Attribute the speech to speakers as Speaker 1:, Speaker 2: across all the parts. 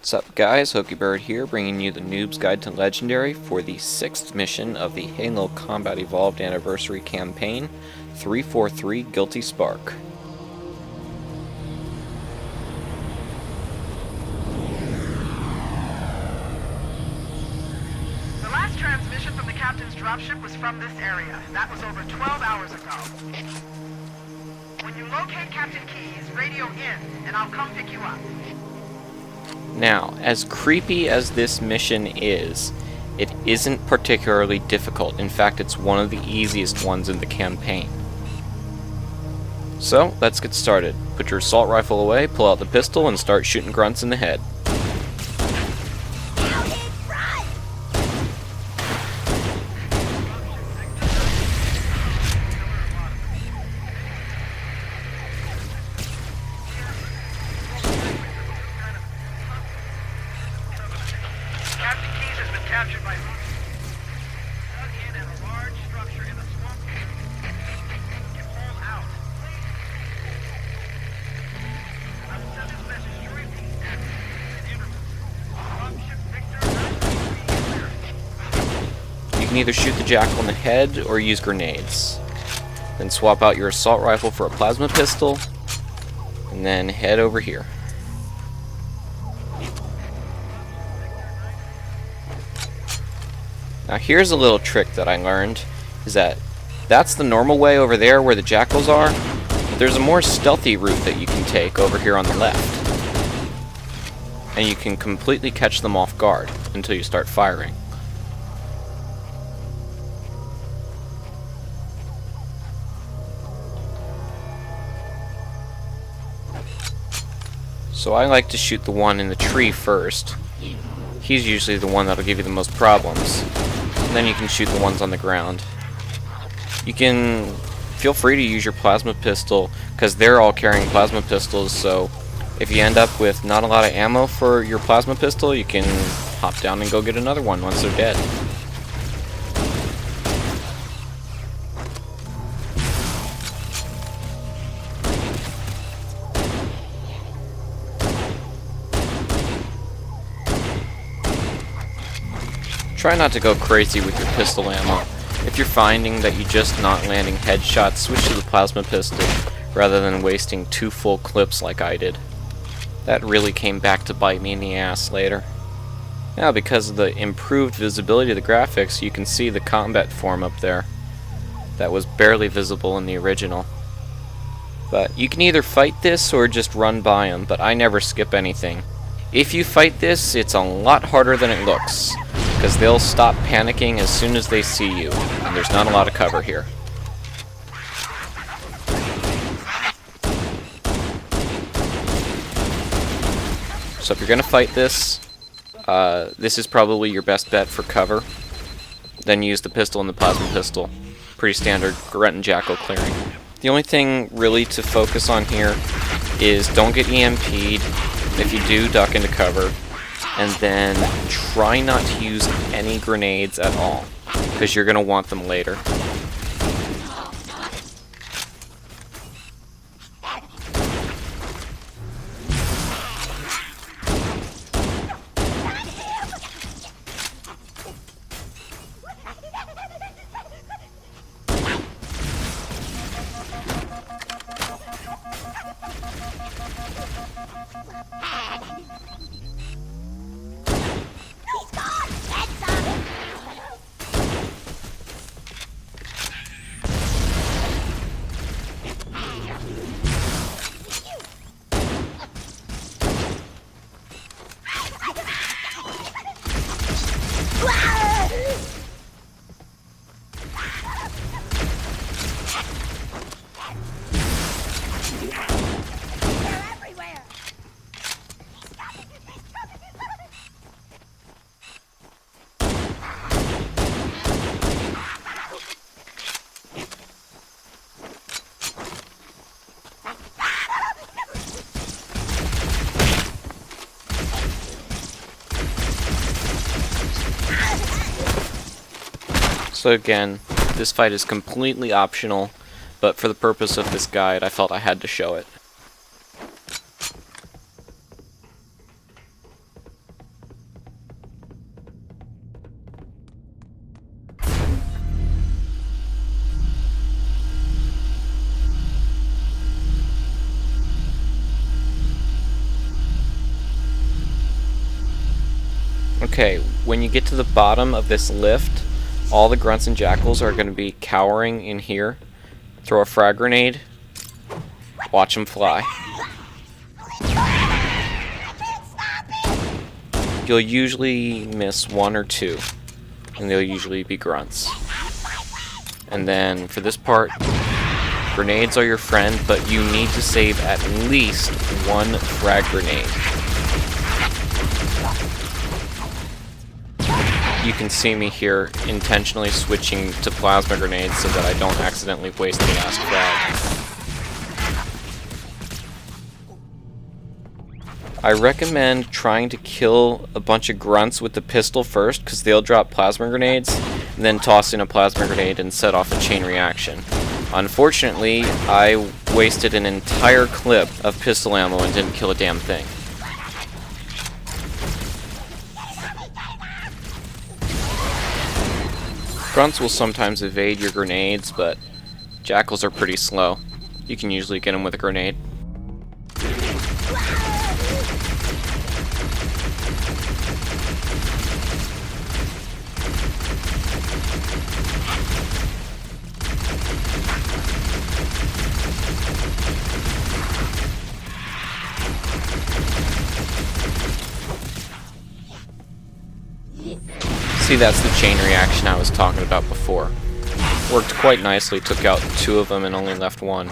Speaker 1: What's up guys, HokiBird here, bringing you the Noob's Guide to Legendary for the 6th mission of the Halo Combat Evolved Anniversary Campaign, 343 Guilty Spark.
Speaker 2: The last transmission from the captain's dropship was from this area. That was over 12 hours ago. When you locate Captain Keyes, radio in, and I'll come pick you up.
Speaker 1: Now, as creepy as this mission is, it isn't particularly difficult. In fact, it's one of the easiest ones in the campaign. So, let's get started. Put your assault rifle away, pull out the pistol, and start shooting grunts in the head.
Speaker 2: Captain Keyes has been captured by dug in at a large structure in the swamp. Get Paul out. I will send this message to repeat. Dropship Victor.
Speaker 1: You can either shoot the Jackal in the head or use grenades. Then swap out your assault rifle for a plasma pistol, and then head over here. Now here's a little trick that I learned, is that that's the normal way over there where the Jackals are, but there's a more stealthy route that you can take over here on the left. And you can completely catch them off guard until you start firing. So I like to shoot the one in the tree first. He's usually the one that'll give you the most problems. And then you can shoot the ones on the ground. You can feel free to use your plasma pistol, because they're all carrying plasma pistols, so if you end up with not a lot of ammo for your plasma pistol, you can hop down and go get another one once they're dead. Try not to go crazy with your pistol ammo. If you're finding that you're just not landing headshots, switch to the plasma pistol rather than wasting 2 full clips like I did. That really came back to bite me in the ass later. Now, because of the improved visibility of the graphics, you can see the combat form up there. That was barely visible in the original. But you can either fight this or just run by them, but I never skip anything. If you fight this, it's a lot harder than it looks, because they'll stop panicking as soon as they see you, and there's not a lot of cover here. So if you're going to fight this, this is probably your best bet for cover. Then use the pistol and the plasma pistol. Pretty standard grunt and jackal clearing. The only thing really to focus on here is don't get EMP'd. If you do, duck into cover. And then try not to use any grenades at all, because you're going to want them later. So again, this fight is completely optional, but for the purpose of this guide, I felt I had to show it. Okay, when you get to the bottom of this lift, all the grunts and jackals are going to be cowering in here. Throw a frag grenade. Watch them fly. You'll usually miss one or two, and they'll usually be grunts. And then for this part, grenades are your friend, but you need to save at least one frag grenade. You can see me here intentionally switching to plasma grenades so that I don't accidentally waste the last frag. I recommend trying to kill a bunch of grunts with the pistol first, because they'll drop plasma grenades, and then toss in a plasma grenade and set off a chain reaction. Unfortunately, I wasted an entire clip of pistol ammo and didn't kill a damn thing. Grunts will sometimes evade your grenades, but jackals are pretty slow. You can usually get them with a grenade. See, that's the chain reaction I was talking about before. Worked quite nicely, took out two of them and only left one.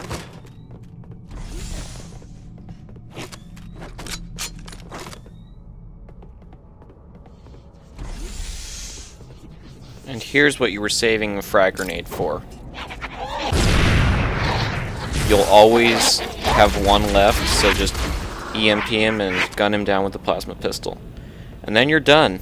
Speaker 1: And here's what you were saving the frag grenade for. You'll always have one left, so just EMP him and gun him down with the plasma pistol. And then you're done.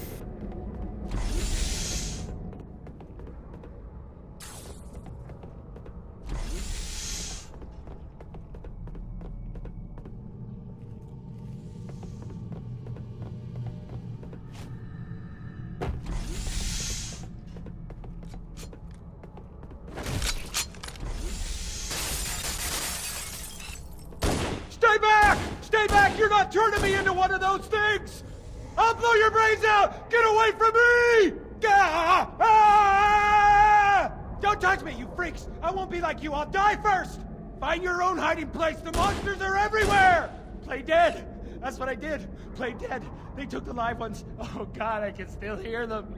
Speaker 3: Stay back! Stay back! You're not turning me into one of those things! I'll blow your brains out! Get away from me! Ah! Ah! Don't touch me, you freaks! I won't be like you, I'll die first! Find your own hiding place, the monsters are everywhere! Play dead! That's what I did! Play dead! They took the live ones. Oh god, I can still hear them.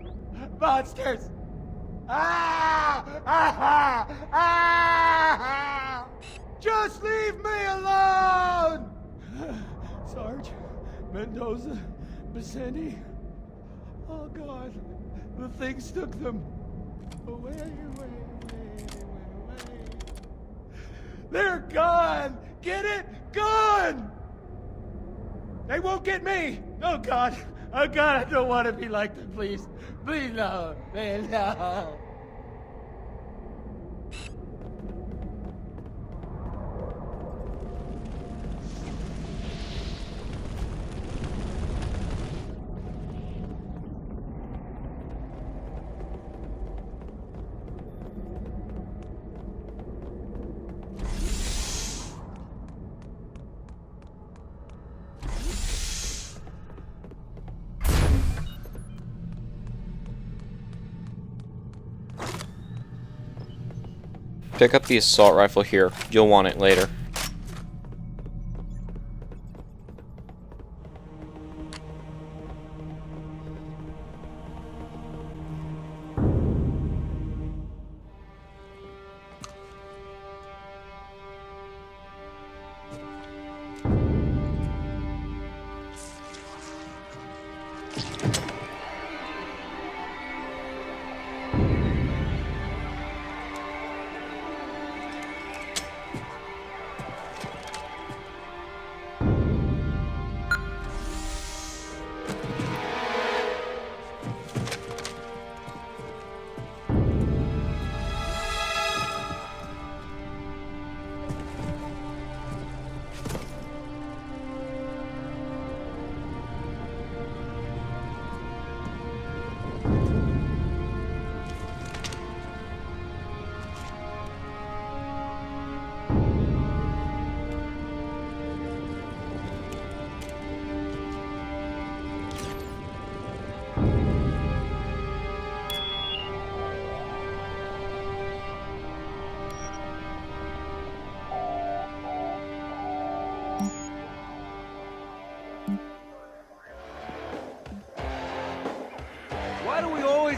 Speaker 3: Monsters! Ah! Ah! Ah! Just leave me alone! Sarge, Mendoza, Vicente. Oh God, the things took them away. They're gone! Get it? Gone! They won't get me! Oh God, I don't want to be like them, please. Please, no, man, no.
Speaker 1: Pick up the assault rifle here. You'll want it later.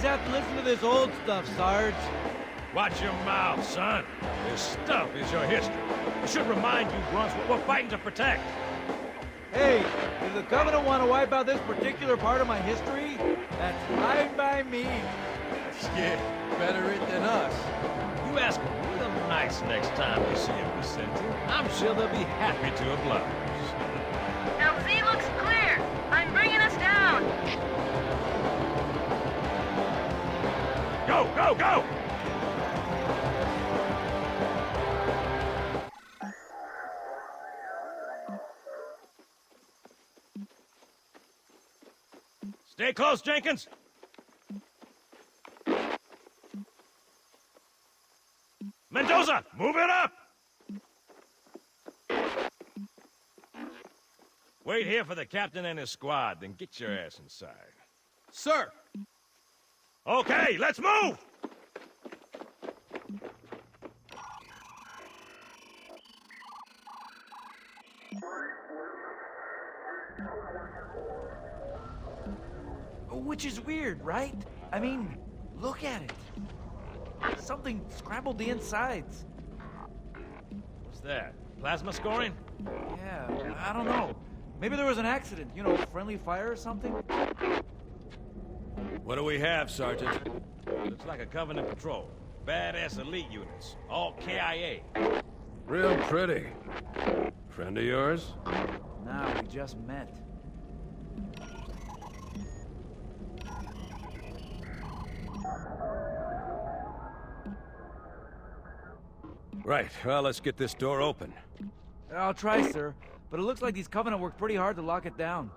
Speaker 3: always have to listen to this old stuff, Sarge.
Speaker 4: Watch your mouth, son. This stuff is your history. It should remind you, Grunts, what we're fighting to protect.
Speaker 3: Hey, if the Covenant want to wipe out this particular part of my history, that's fine by me.
Speaker 4: Yeah, better it than us. You ask them real nice next time you see him, Vicente. I'm sure they'll be happy to oblige.
Speaker 5: LZ looks clear. I'm bringing us down.
Speaker 4: Go, go, go! Stay close, Jenkins. Mendoza, move it up! Wait here for the captain and his squad, then get your ass inside.
Speaker 3: Sir!
Speaker 4: Okay, let's move!
Speaker 3: Which is weird, right? I mean, look at it. Something scrambled the insides.
Speaker 4: What's that? Plasma scoring?
Speaker 3: Yeah, I don't know. Maybe there was an accident, you know, friendly fire or something?
Speaker 4: What do we have, Sergeant? Looks like a Covenant patrol. Badass elite units. All KIA.
Speaker 6: Real pretty. Friend of yours?
Speaker 3: Nah, we just met.
Speaker 6: Right, well, let's get this door open.
Speaker 3: I'll try, sir. But it looks like these Covenant worked pretty hard to lock it down.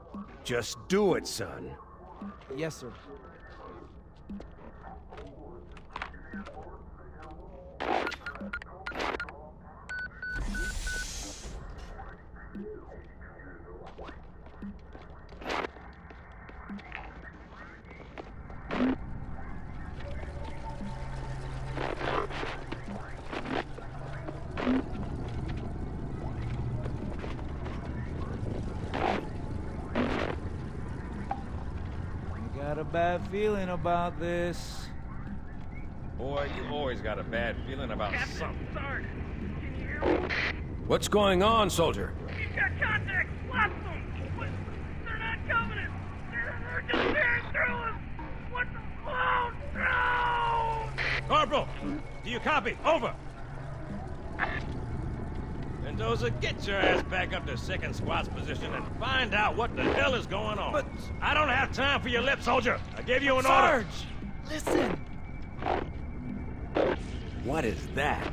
Speaker 6: Just do it, son.
Speaker 3: Yes, sir. Got a bad feeling about this.
Speaker 4: Boy, you always got a bad feeling about something.
Speaker 5: Sarge, can you hear me?
Speaker 6: What's going on, soldier?
Speaker 5: We've got contact. Lots of them. But they're not Covenant. They're just tearing through us. What the clown? No!
Speaker 4: Corporal, do you copy? Over! Mendoza, get your ass back up to second squad's position and find out what the hell is going on.
Speaker 3: But-
Speaker 4: I don't have time for your lip, soldier. I gave you an order.
Speaker 3: Sarge! Listen!
Speaker 6: What is that?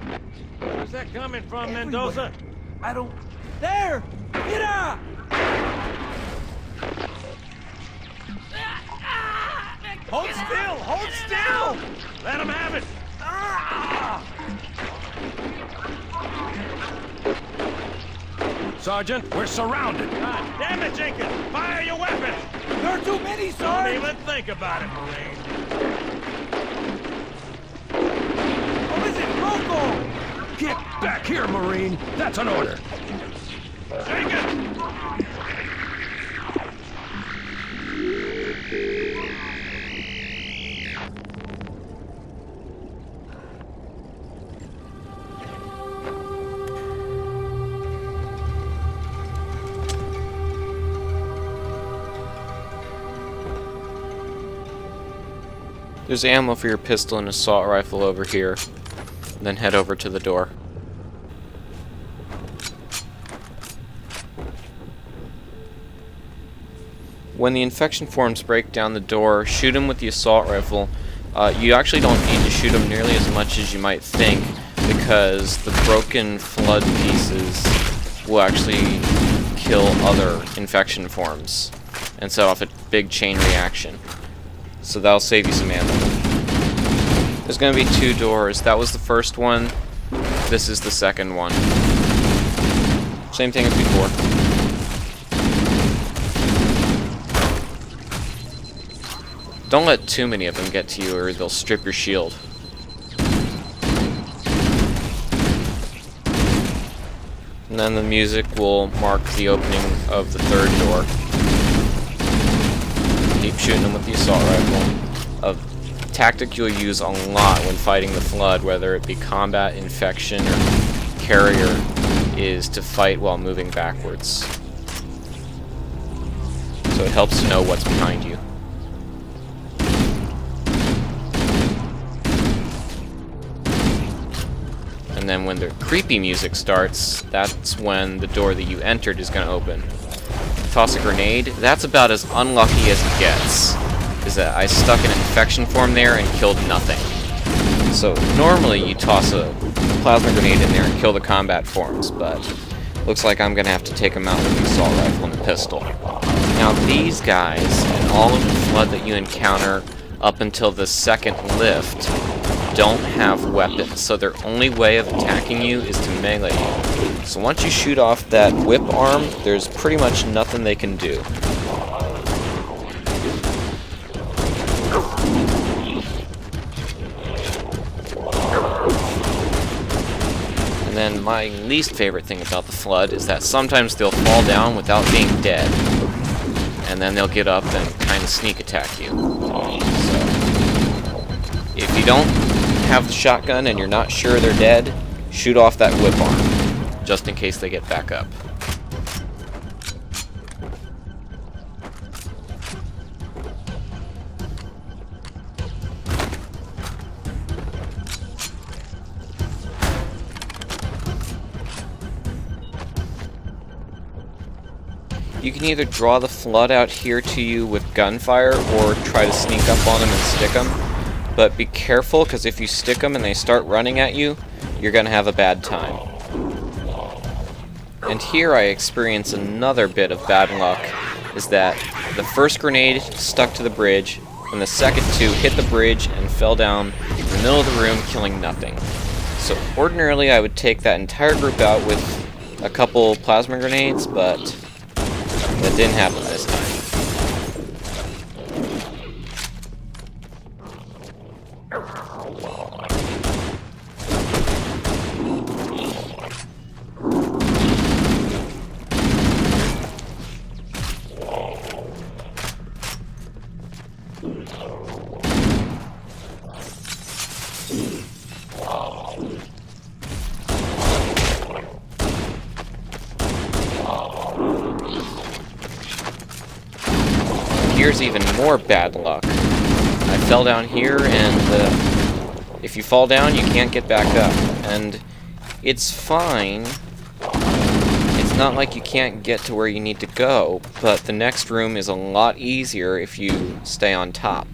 Speaker 4: Where's that coming from,
Speaker 3: Everywhere.
Speaker 4: Mendoza?
Speaker 3: I don't... There! Mira!
Speaker 4: Hold still! Hold still! Let him have it!
Speaker 6: Sergeant, we're surrounded.
Speaker 4: God damn it, Jenkins! Fire your weapon!
Speaker 3: There are too many,
Speaker 4: Don't
Speaker 3: Sarge!
Speaker 4: even think about it, Marine.
Speaker 3: What is it? Rocco!
Speaker 6: Get back here, Marine. That's an order.
Speaker 4: Jenkins!
Speaker 1: There's ammo for your pistol and assault rifle over here. Then head over to the door. When the infection forms break down the door, shoot them with the assault rifle. You actually don't need to shoot them nearly as much as you might think, because the broken flood pieces will actually kill other infection forms and set off a big chain reaction. So that'll save you some ammo. There's going to be two doors. That was the first one. This is the second one. Same thing as before. Don't let too many of them get to you or they'll strip your shield. And then the music will mark the opening of the third door. Keep shooting them with the assault rifle. tactic you'll use a lot when fighting the Flood, whether it be combat, infection, or carrier, is to fight while moving backwards. So it helps to know what's behind you. And then when the creepy music starts, that's when the door that you entered is going to open. Toss a grenade. That's about as unlucky as it gets. Is that I stuck an infection form there and killed nothing. So normally you toss a plasma grenade in there and kill the combat forms, but looks like I'm going to have to take them out with the assault rifle and the pistol. Now these guys, and all of the Flood that you encounter up until the second lift, don't have weapons, so their only way of attacking you is to melee you. So once you shoot off that whip arm, there's pretty much nothing they can do. And then my least favorite thing about the Flood is that sometimes they'll fall down without being dead, and then they'll get up and kind of sneak attack you. So if you don't have the shotgun and you're not sure they're dead, shoot off that whip arm, just in case they get back up. You can either draw the Flood out here to you with gunfire or try to sneak up on them and stick them. But be careful, because if you stick them and they start running at you, you're going to have a bad time. And here I experience another bit of bad luck, is that the first grenade stuck to the bridge, and the second two hit the bridge and fell down in the middle of the room, killing nothing. So ordinarily I would take that entire group out with a couple plasma grenades, but that didn't happen this time. Here's even more bad luck. I fell down here, and if you fall down, you can't get back up. And it's fine. It's not like you can't get to where you need to go, but the next room is a lot easier if you stay on top.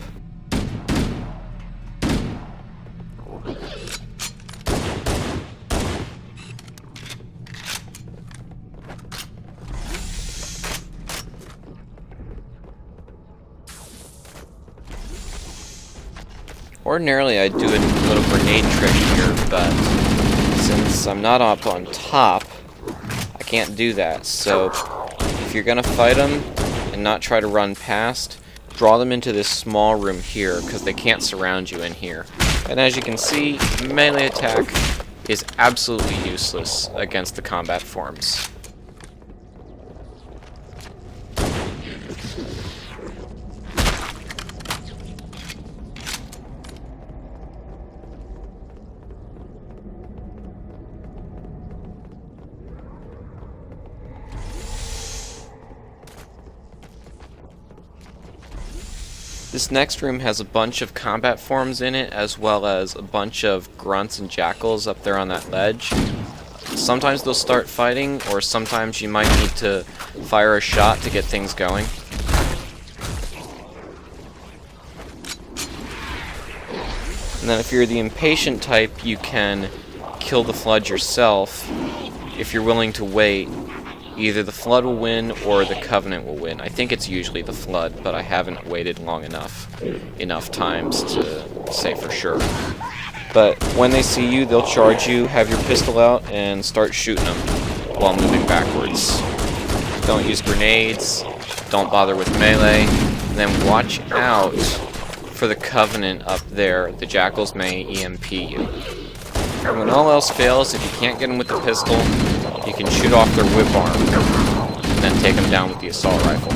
Speaker 1: Ordinarily I'd do a little grenade trick here, but since I'm not up on top, I can't do that. So if you're gonna fight them and not try to run past, draw them into this small room here, because they can't surround you in here. And as you can see, melee attack is absolutely useless against the combat forms. This next room has a bunch of combat forms in it, as well as a bunch of grunts and jackals up there on that ledge. Sometimes they'll start fighting, or sometimes you might need to fire a shot to get things going. And then if you're the impatient type, you can kill the Flood yourself. If you're willing to wait, either the Flood will win or the Covenant will win. I think it's usually the Flood, but I haven't waited long enough times to say for sure. But when they see you, they'll charge you, have your pistol out, and start shooting them while moving backwards. Don't use grenades, don't bother with melee, and then watch out for the Covenant up there. The jackals may EMP you. And when all else fails, if you can't get them with the pistol, you can shoot off their whip arm, and then take them down with the assault rifle.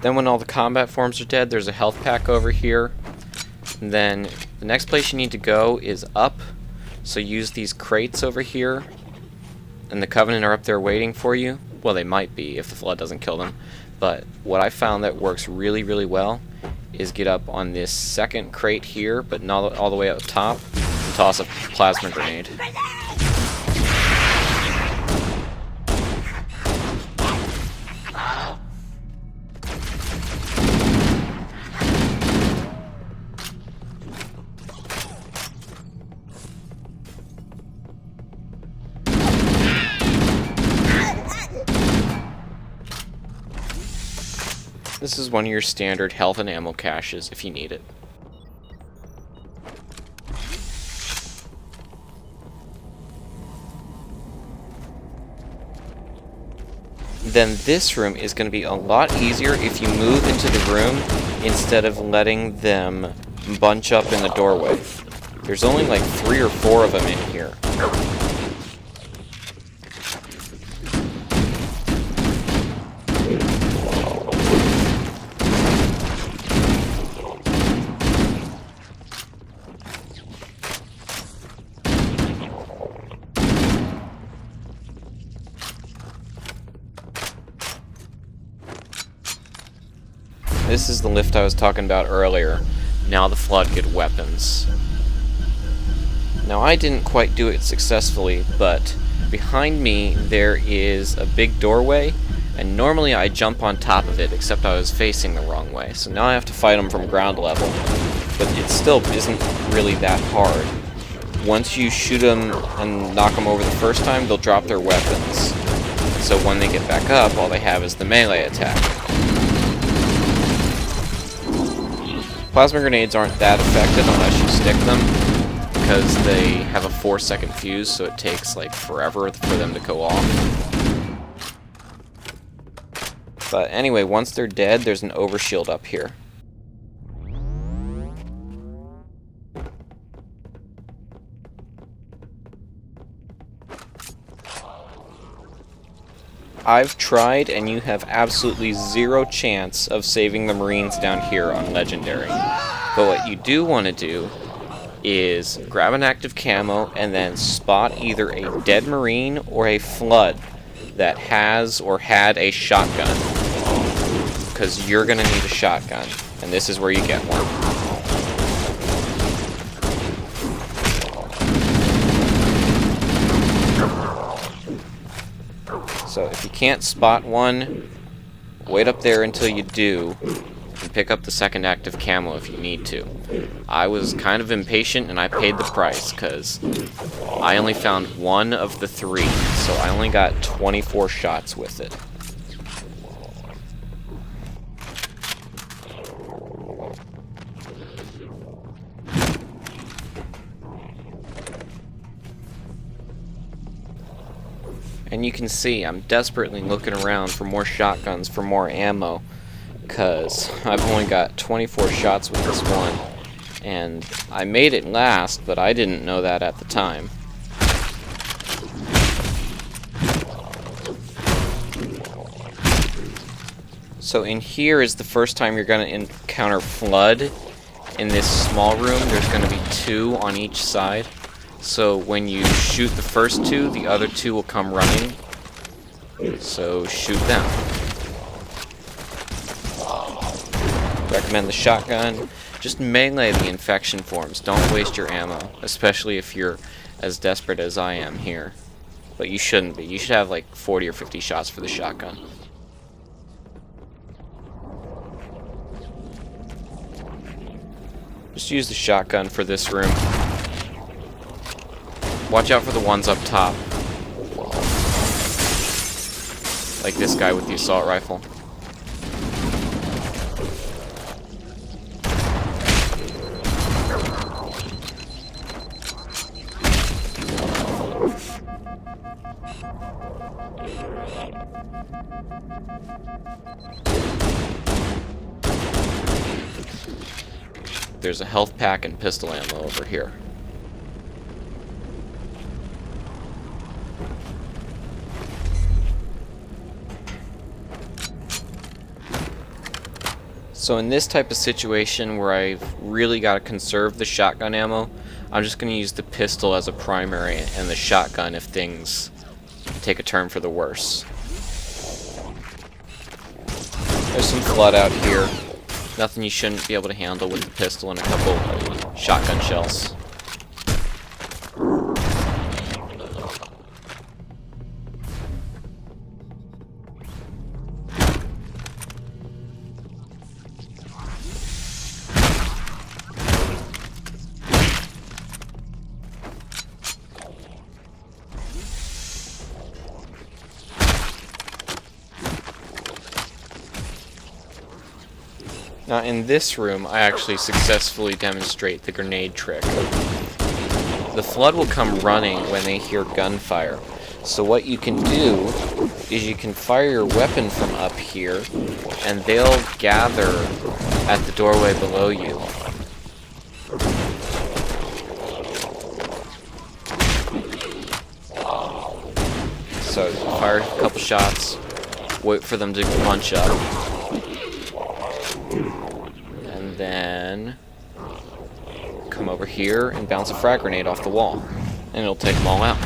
Speaker 1: Then when all the combat forms are dead, there's a health pack over here. And then the next place you need to go is up. So use these crates over here. And the Covenant are up there waiting for you. Well, they might be if the Flood doesn't kill them. But what I found that works really, really well is get up on this second crate here, but not all the way up top, and toss a plasma grenade. This is one of your standard health and ammo caches if you need it. Then this room is going to be a lot easier if you move into the room instead of letting them bunch up in the doorway. There's only like 3 or 4 of them in here. This is the lift I was talking about earlier. Now the Flood get weapons. Now I didn't quite do it successfully, but behind me there is a big doorway, and normally I jump on top of it, except I was facing the wrong way. So now I have to fight them from ground level. But it still isn't really that hard. Once you shoot them and knock them over the first time, they'll drop their weapons. So when they get back up, all they have is the melee attack. Plasma grenades aren't that effective unless you stick them, because they have a 4-second fuse, so it takes like forever for them to go off. But anyway, once they're dead, there's an overshield up here. I've tried, and you have absolutely 0 chance of saving the Marines down here on Legendary. But what you do want to do is grab an active camo and then spot either a dead Marine or a Flood that has or had a shotgun. Because you're going to need a shotgun, and this is where you get one. So if you can't spot one, wait up there until you do, and pick up the second active camo if you need to. I was kind of impatient and I paid the price, because I only found 1 of the 3, so I only got 24 shots with it. And you can see I'm desperately looking around for more shotguns, for more ammo, because I've only got 24 shots with this one. And I made it last, but I didn't know that at the time. So in here is the first time you're going to encounter Flood. In this small room, there's going to be 2 on each side. So when you shoot the first 2, the other 2 will come running. So shoot them. Recommend the shotgun. Just melee the infection forms. Don't waste your ammo, especially if you're as desperate as I am here. But you shouldn't be. You should have like 40 or 50 shots for the shotgun. Just use the shotgun for this room. Watch out for the ones up top. Like this guy with the assault rifle. There's a health pack and pistol ammo over here. So in this type of situation where I've really got to conserve the shotgun ammo, I'm just going to use the pistol as a primary and the shotgun if things take a turn for the worse. There's some flood out here. Nothing you shouldn't be able to handle with the pistol and a couple shotgun shells. Now in this room, I actually successfully demonstrate the grenade trick. The flood will come running when they hear gunfire. So what you can do is you can fire your weapon from up here, and they'll gather at the doorway below you. So fire a couple shots, wait for them to bunch up, and then come over here and bounce a frag grenade off the wall, and it'll take them all out.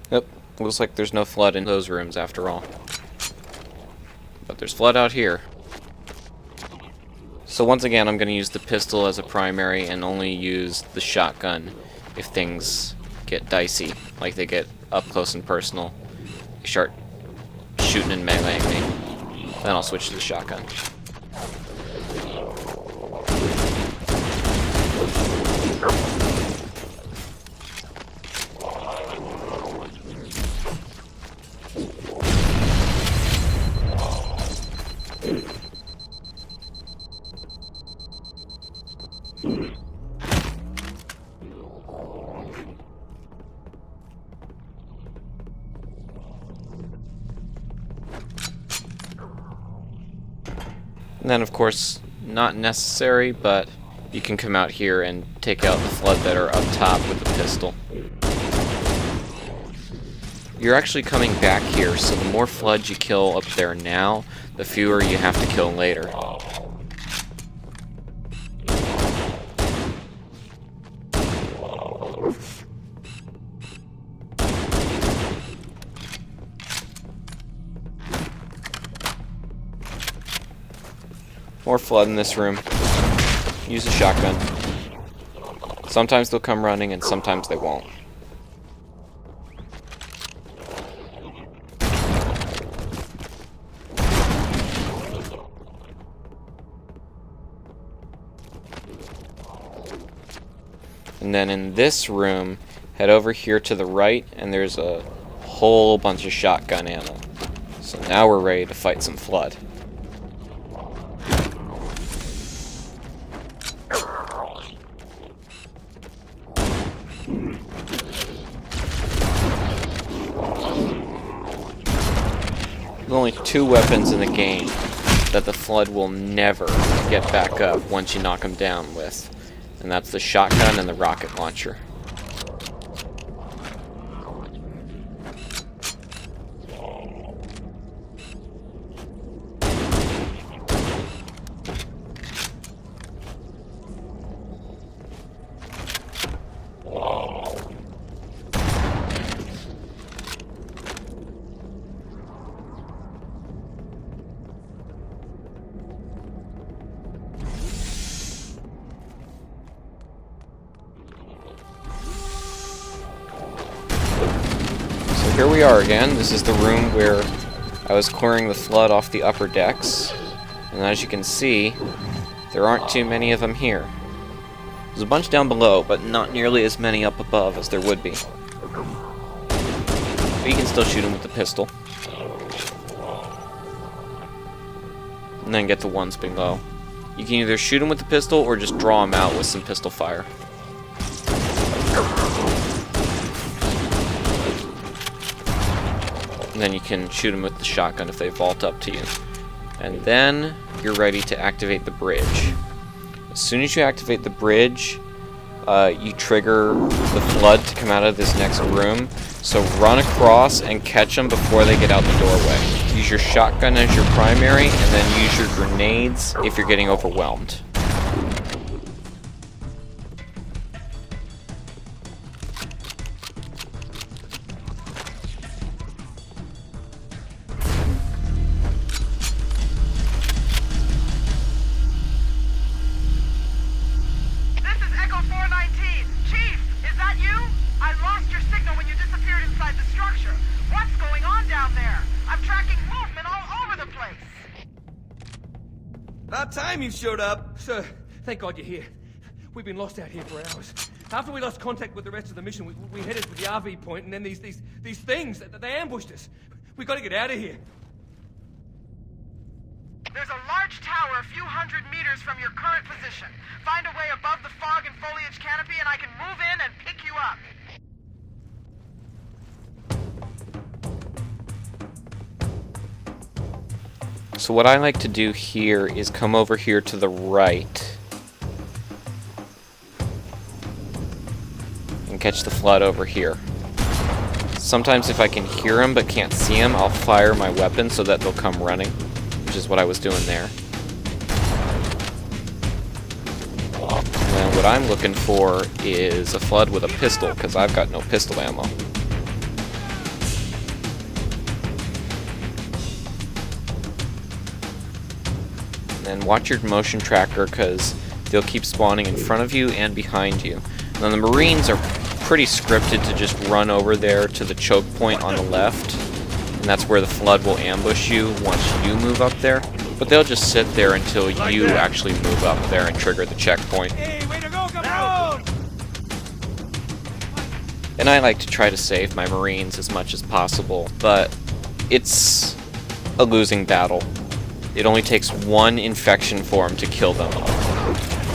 Speaker 1: Yep, looks like there's no flood in those rooms after all. But there's flood out here. So once again, I'm going to use the pistol as a primary and only use the shotgun if things get dicey, like they get up close and personal, they start shooting and meleeing me. Then I'll switch to the shotgun. And then, of course, not necessary, but you can come out here and take out the flood that are up top with the pistol. You're actually coming back here, so the more flood you kill up there now, the fewer you have to kill later. More flood in this room. Use a shotgun. Sometimes they'll come running and sometimes they won't. And then in this room, head over here to the right and there's a whole bunch of shotgun ammo. So now we're ready to fight some flood. There's only two weapons in the game that the flood will never get back up once you knock them down with, and that's the shotgun and the rocket launcher. Here we are again. This is the room where I was clearing the flood off the upper decks. And as you can see, there aren't too many of them here. There's a bunch down below, but not nearly as many up above as there would be. But you can still shoot them with the pistol. And then get the ones below. You can either shoot them with the pistol or just draw them out with some pistol fire. And then you can shoot them with the shotgun if they vault up to you. And then you're ready to activate the bridge. As soon as you activate the bridge, you trigger the flood to come out of this next room. So run across and catch them before they get out the doorway. Use your shotgun as your primary, and then use your grenades if you're getting overwhelmed.
Speaker 3: About time you showed up.
Speaker 4: Sir, thank God you're here. We've been lost out here for hours. After we lost contact with the rest of the mission, we headed to the RV point, and then these things, they ambushed us. We gotta get out of here.
Speaker 2: There's a large tower a few hundred meters from your current position. Find a way above the fog and foliage canopy, and I can move in and pick you up.
Speaker 1: So what I like to do here is come over here to the right and catch the flood over here. Sometimes if I can hear them but can't see them, I'll fire my weapon so that they'll come running, which is what I was doing there. And what I'm looking for is a flood with a pistol, because I've got no pistol ammo. And watch your motion tracker, because they'll keep spawning in front of you and behind you. Now the Marines are pretty scripted to just run over there to the choke point on the left, and that's where the flood will ambush you once you move up there. But they'll just sit there until you actually move up there and trigger the checkpoint.
Speaker 3: Hey, way to go, Capone!
Speaker 1: And I like to try to save my Marines as much as possible, but it's a losing battle. It only takes one infection form to kill them.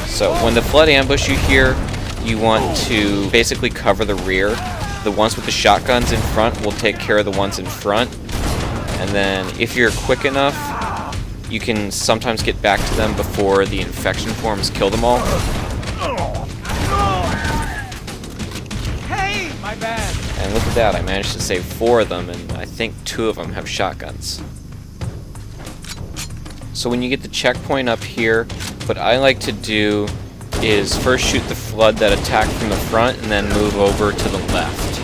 Speaker 1: So when the flood ambush you here, you want to basically cover the rear. The ones with the shotguns in front will take care of the ones in front. And then if you're quick enough, you can sometimes get back to them before the infection forms kill them all.
Speaker 3: Hey, my bad.
Speaker 1: And look at that, I managed to save 4 of them, and I think 2 of them have shotguns. So when you get the checkpoint up here, what I like to do is first shoot the flood that attacked from the front and then move over to the left.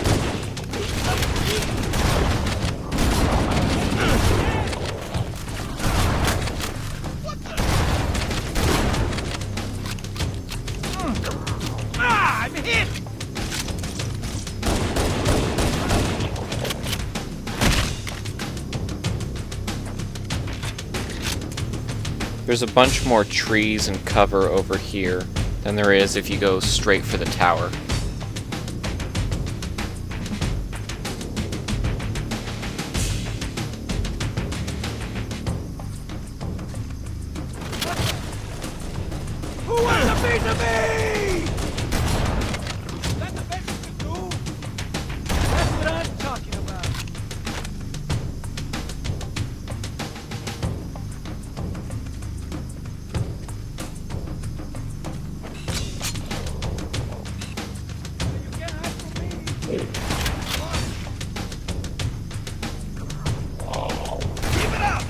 Speaker 3: I'm hit!
Speaker 1: There's a bunch more trees and cover over here than there is if you go straight for the tower.
Speaker 3: Who wants a piece of me? That's the best you can do. That's what I'm talking about. You can't hide from me. Keep it up!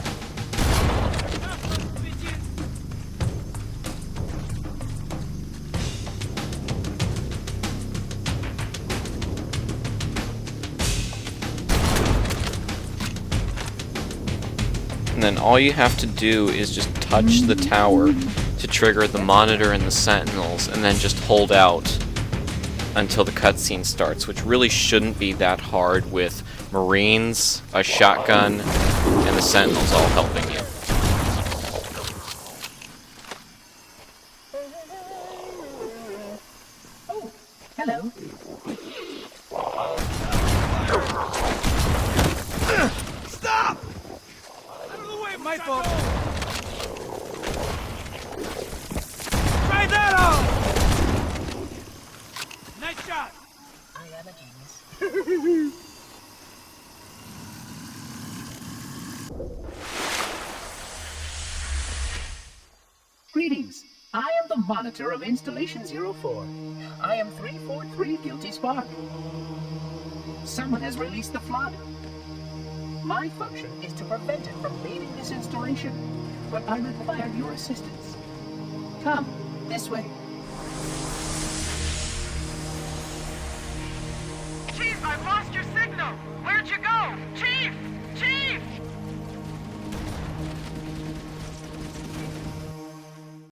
Speaker 1: And then all you have to do is just touch the tower to trigger the monitor and the sentinels, and then just hold out until the cutscene starts, which really shouldn't be that hard with Marines, a shotgun, and the sentinels all helping you.
Speaker 7: Hello.
Speaker 3: Stop! Out of the way, my fault. Try that on! Nice shot!
Speaker 7: I am a genius. Greetings. I am the monitor of Installation 04. I am 343 Guilty Spark. Someone has released the flood. My function is to prevent it from leaving this installation, but I require your assistance. Come, this way.